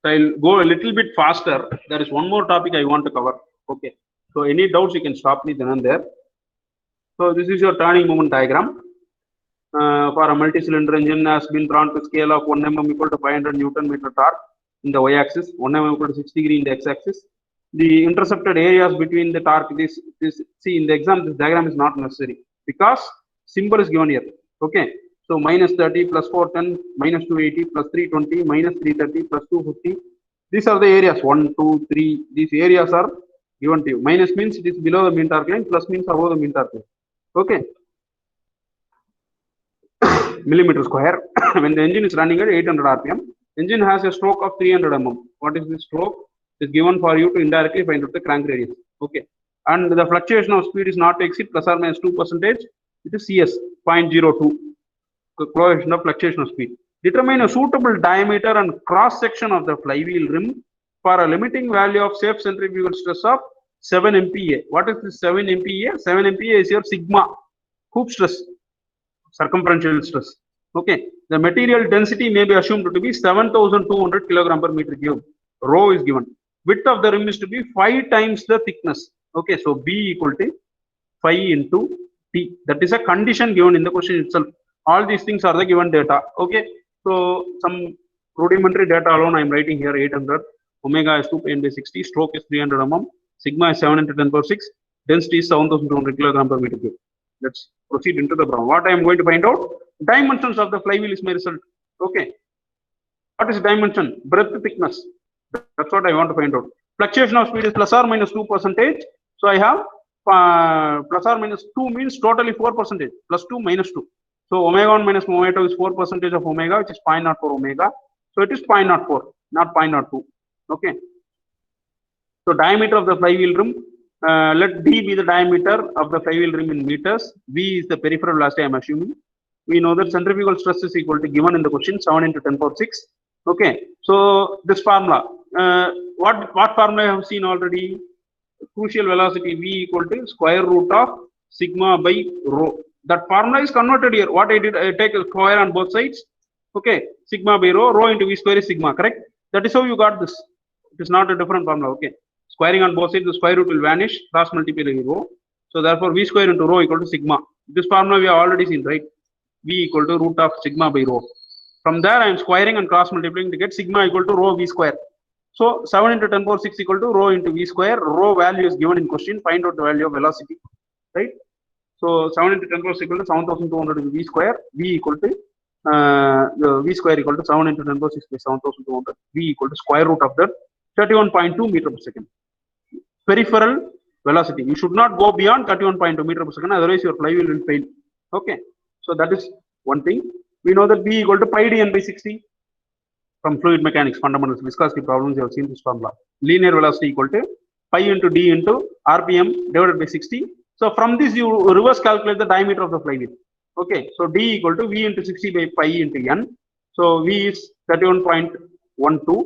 So I'll go a little bit faster. There is one more topic I want to cover. Okay. So any doubts, you can stop me then and there. So this is your turning moment diagram. For a multi-cylinder engine has been drawn to scale of 1 mm equal to 500 Newton meter torque in the y-axis, 1 mm equal to 6 degree in the x-axis. The intercepted areas between the torque, this see in the exam, this diagram is not necessary because symbol is given here. Okay. So minus 30 plus 410 minus 280 plus 320 minus 330 plus 250. These are the areas 1, 2, 3. These areas are given to you. Minus means it is below the mean torque line, plus means above the mean torque line. Okay. Millimeter square. When the engine is running at 800 rpm, engine has a stroke of 300 mm. What is this stroke? It is given for you to indirectly find out the crank radius. Okay. And the fluctuation of speed is not to exceed plus or minus 2%. It is CS 0.02. Coefficient of fluctuation of speed. Determine a suitable diameter and cross section of the flywheel rim for a limiting value of safe centrifugal stress of 7 MPa. What is this 7 MPa? 7 MPa is your sigma hoop stress, circumferential stress. Okay. The material density may be assumed to be 7,200 kilogram per meter cube. Rho is given. Width of the rim is to be 5 times the thickness. Okay. So B equal to 5 into T. That is a condition given in the question itself. All these things are the given data. Okay. So some rudimentary data alone I am writing here 800. Omega is 2 pi n by 60. Stroke is 300 mm. Sigma is 7 into 10 power 6. Density is 7,200 kilogram per meter cube. Let's proceed into the problem. What I am going to find out? Dimensions of the flywheel is my result. Okay. What is dimension? Breadth, thickness. That's what I want to find out. Fluctuation of speed is plus or minus 2%. So I have plus or minus 2 means totally 4%. Plus 2 minus 2. So omega 1 minus omega 2 is 4% of omega, which is 0.04 omega. So it is 0.04, not 0.02. Okay. So diameter of the flywheel rim. Let D be the diameter of the flywheel rim in meters. V is the peripheral velocity I am assuming. We know that centrifugal stress is equal to given in the question 7 into 10 power 6. Okay. So this formula. What formula I have seen already? Crucial velocity V equal to square root of sigma by rho. That formula is converted here. What I did, I take a square on both sides. Okay. Sigma by rho. Rho into V square is sigma. Correct? That is how you got this. It is not a different formula. Okay. Squaring on both sides, the square root will vanish. Cross multiply by rho. So therefore, V square into rho equal to sigma. This formula we have already seen, right? V equal to root of sigma by rho. From there, I am squaring and cross multiplying to get sigma equal to rho V square. So 7 into 10 power 6 equal to rho into V square. Rho value is given in question. Find out the value of velocity, right? So 7 into 10 power 6 equal to 7,200 V square. V equal to V square equal to 7 into 10 power 6 by 7,200. V equal to square root of that 31.2 meter per second. Peripheral velocity. You should not go beyond 31.2 meter per second. Otherwise, your flywheel will fail. Okay. So that is one thing. We know that B equal to pi d n by 60. From fluid mechanics, fundamentals, viscosity problems, you have seen this formula. Linear velocity equal to pi into d into rpm divided by 60. So from this, you reverse calculate the diameter of the flywheel. Okay. So d equal to v into 60 by pi into n. So v is 31.12.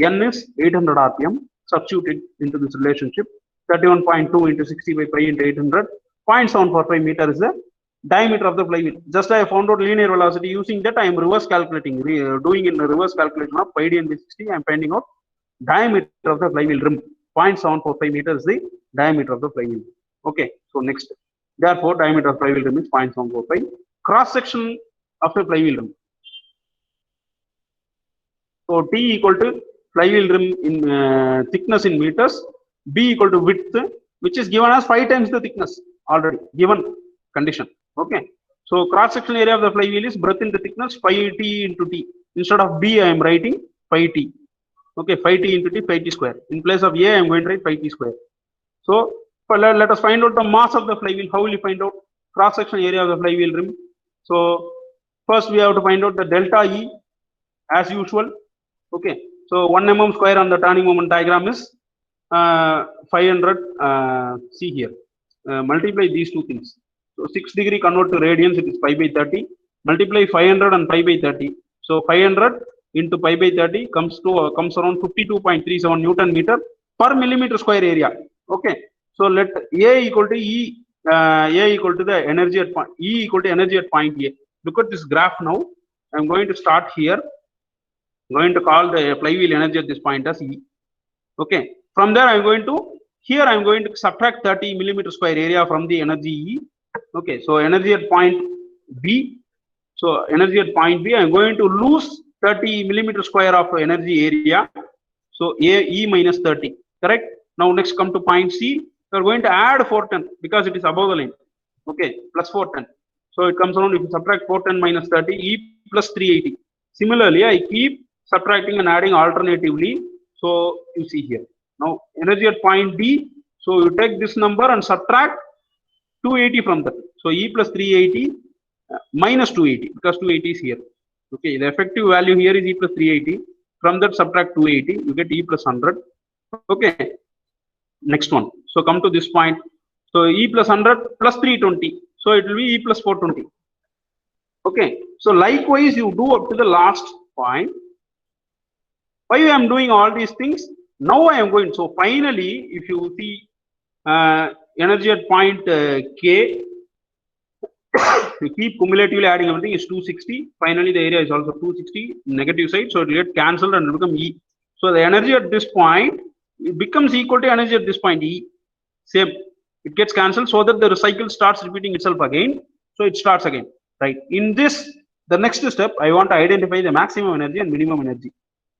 N is 800 rpm. Substitute it into this relationship. 31.2 into 60 by pi into 800. 0.745 meter is the diameter of the flywheel. Just I found out linear velocity. Using that, I am reverse calculating. Doing in the reverse calculation of pi d n by 60, I am finding out diameter of the flywheel rim. 0.745 meters is the diameter of the flywheel. Okay. So next. Therefore, diameter of flywheel rim is 0.745. Cross section of the flywheel rim. So T equal to flywheel rim in thickness in meters. B equal to width, which is given as 5 times the thickness already given condition. Okay. So cross section area of the flywheel is breadth into thickness pi t into t. Instead of B, I am writing pi t. Okay, pi t into t, pi t square. In place of A, I am going to write pi t square. So let us find out the mass of the flywheel. How will you find out cross section area of the flywheel rim? So first we have to find out the delta E as usual. Okay. So 1 mm square on the turning moment diagram is 500. See here. Multiply these two things. So 6 degree convert to radians, it is pi by 30. Multiply 500 and pi by 30. So 500 into pi by 30 comes around 52.37 Newton meter per millimeter square area. Okay. So let A equal to E, A equal to the energy at point, E equal to energy at point A. Look at this graph now. I'm going to start here. going to call the flywheel energy at this point as E. Okay. From there, I'm going to, here I'm going to subtract 30 millimeter square area from the energy E. Okay. So energy at point B. So energy at point B, I'm going to lose 30 millimeter square of energy area. So E minus 30, correct? Now next come to point C. We're going to add 410 because it is above the line. Okay, plus 410. So it comes around, if you subtract 410 minus 30, E plus 380. Similarly, I keep subtracting and adding alternatively. So you see here. Now energy at point D. So you take this number and subtract 280 from that. So E plus 380 minus 280 because 280 is here. Okay, the effective value here is E plus 380. From that subtract 280, you get E plus 100. Okay, next one. So come to this point. So E plus 100 plus 320. So it will be E plus 420. Okay, so likewise you do up to the last point. Why I am doing all these things? Now I am going. So finally, if you see energy at point K, you keep cumulatively adding everything is 260. Finally, the area is also 260 negative side, so it will get cancelled and it will become E. So the energy at this point it becomes equal to energy at this point E. Same, it gets cancelled so that the cycle starts repeating itself again. So it starts again, right? In this, the next step, I want to identify the maximum energy and minimum energy.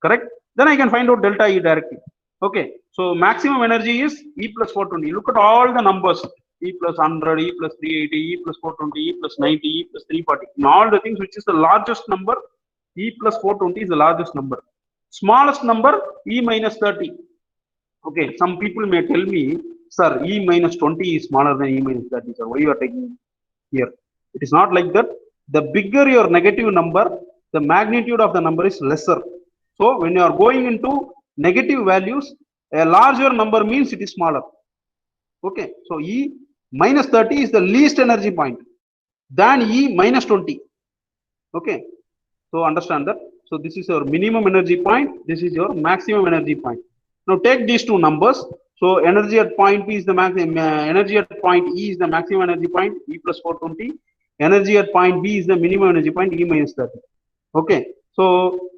Correct? Then I can find out delta E directly. Okay, so maximum energy is E plus 420. Look at all the numbers. E plus 100, E plus 380, E plus 420, E plus 90, E plus 340. In all the things, which is the largest number, E plus 420 is the largest number. Smallest number, E minus 30. Okay, some people may tell me, sir, E minus 20 is smaller than E minus 30, sir. Why you are taking here? It is not like that. The bigger your negative number, the magnitude of the number is lesser. So when you are going into negative values, a larger number means it is smaller. Okay, so E minus 30 is the least energy point than E minus 20. Okay, so understand that. So this is your minimum energy point. This is your maximum energy point. Now take these two numbers. So energy at point P is the maximum. Energy at point E is the maximum energy point, E plus 420. Energy at point B is the minimum energy point, E minus 30. Okay, so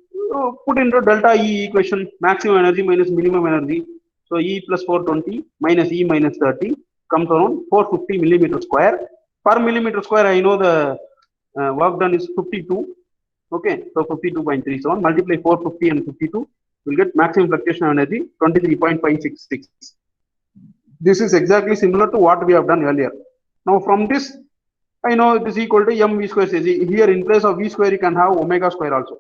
put into delta E equation, maximum energy minus minimum energy. So E plus 420 minus E minus 30 comes around 450 millimeter square. Per millimeter square, I know the work done is 52. Okay, so 52.37. Multiply 450 and 52. We'll get maximum fluctuation energy 23.566. This is exactly similar to what we have done earlier. Now from this, I know it is equal to mv square. Here in place of v square, you can have omega square also.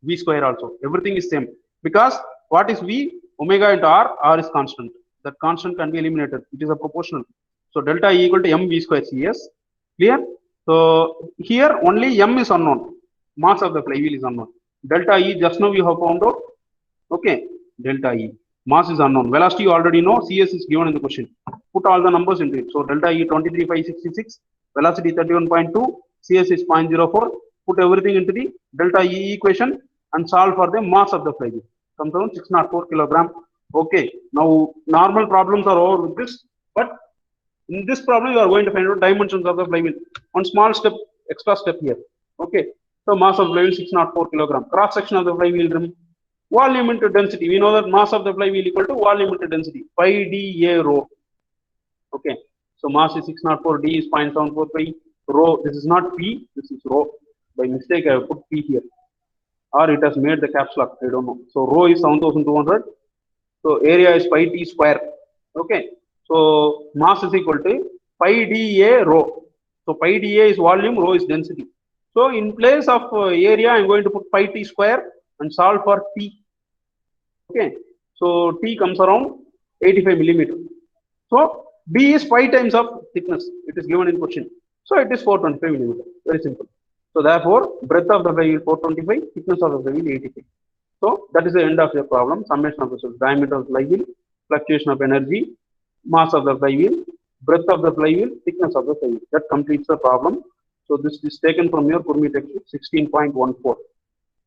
V square also. Everything is same. Because what is V? Omega into R is constant. That constant can be eliminated. It is a proportional. So delta E equal to mv square CS. Clear? So here only m is unknown. Mass of the flywheel is unknown. Delta E just now we have found out. Okay. Delta E. Mass is unknown. Velocity you already know. CS is given in the question. Put all the numbers into it. So delta E 23.566. Velocity 31.2. CS is 0.04. Put everything into the delta E equation and solve for the mass of the flywheel. Comes around 604 kilogram. Okay. Now normal problems are over with this, but in this problem you are going to find out dimensions of the flywheel. One small step, extra step here. Okay. So mass of flywheel 604 kilogram. Cross section of the flywheel rim. Volume into density. We know that mass of the flywheel equal to volume into density. Pi dA rho. Okay. So mass is 604, D is 0.745. Rho. This is not P. This is rho. By mistake, I have put P here. Or it has made the caps lock. I don't know. So rho is 7,200. So area is pi t square. Okay. So mass is equal to pi dA rho. So pi dA is volume, rho is density. So in place of area, I'm going to put pi t square and solve for T. Okay. So T comes around 85 millimeter. So D is 5 times of thickness. It is given in question. So it is 425 millimeter. Very simple. So therefore, breadth of the flywheel 425, thickness of the flywheel 85. So that is the end of your problem. Summation of the results. Diameter of the flywheel, fluctuation of energy, mass of the flywheel, breadth of the flywheel, thickness of the flywheel. That completes the problem. So this is taken from your Kurmi textbook 16.14.